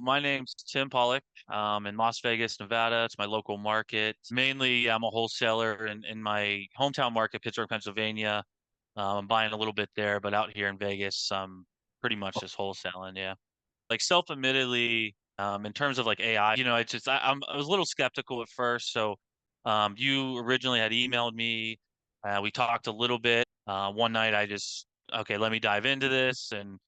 My name's Tim Pollock. In Las Vegas, Nevada. It's my local market. Mainly, I'm a wholesaler in my hometown market, Pittsburgh, Pennsylvania. I'm buying a little bit there, but out here in Vegas, pretty much just wholesaling. Yeah. Like self-admittedly, in terms of like AI, it's just I was a little skeptical at first. So, you originally had emailed me. We talked a little bit. One night, I just okay, let me dive into this, and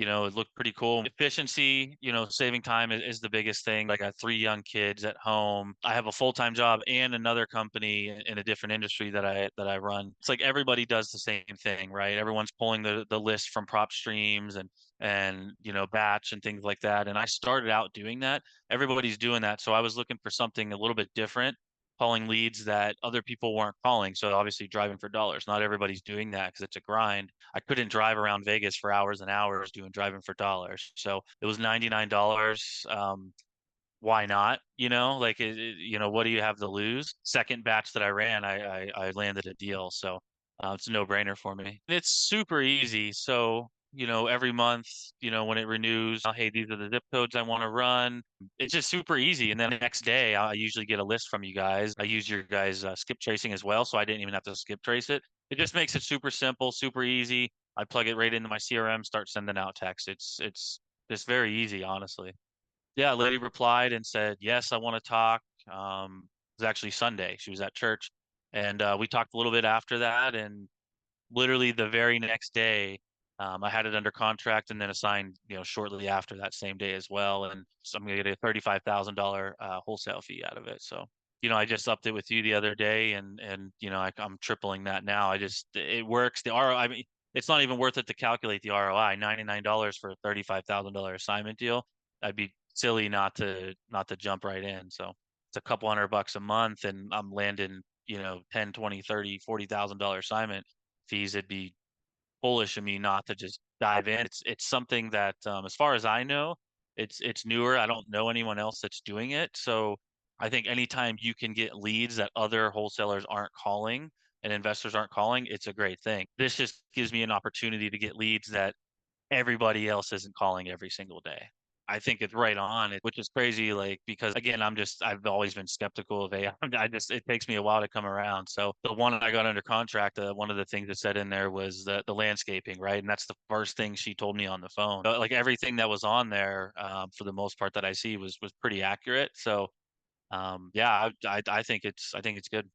it looked pretty cool. Efficiency, saving time is the biggest thing. I got three young kids at home. I have a full-time job and another company in a different industry that I run. It's like everybody does the same thing, right? Everyone's pulling the list from Propstreams and batch and things like that. And I started out doing that. Everybody's doing that, so I was looking for something a little bit different, calling leads that other people weren't calling. So obviously driving for dollars. Not everybody's doing that because it's a grind. I couldn't drive around Vegas for hours and hours doing driving for dollars. So it was $99. Why not? Like what do you have to lose? Second batch that I ran, I landed a deal. So it's a no-brainer for me. It's super easy. So every month, when it renews, hey, these are the zip codes I want to run. It's just super easy. And then the next day, I usually get a list from you guys. I use your guys' skip tracing as well, so I didn't even have to skip trace it. It just makes it super simple, super easy. I plug it right into my CRM, start sending out texts. It's very easy, honestly. Yeah, a lady replied and said, "Yes, I want to talk." It was actually Sunday. She was at church, and we talked a little bit after that. And literally the very next day, I had it under contract and then assigned, shortly after that same day as well. And so I'm gonna get a $35,000 wholesale fee out of it. So, I just upped it with you the other day, and I'm tripling that now. It works. The ROI, I mean, it's not even worth it to calculate the ROI. $99 for a $35,000 assignment deal. I'd be silly not to jump right in. So it's a couple $100 a month, and I'm landing, 10, 20, 30, $40,000 assignment fees. It'd be foolish of me not to just dive in. It's something that, as far as I know, it's newer. I don't know anyone else that's doing it. So I think anytime you can get leads that other wholesalers aren't calling and investors aren't calling, it's a great thing. This just gives me an opportunity to get leads that everybody else isn't calling every single day. I think it's right on it, which is crazy. Like, because again, I've always been skeptical of AI. It takes me a while to come around. So the one I got under contract, one of the things that said in there was the landscaping, right? And that's the first thing she told me on the phone. Like everything that was on there, for the most part that I see was pretty accurate. So, yeah, I think it's good.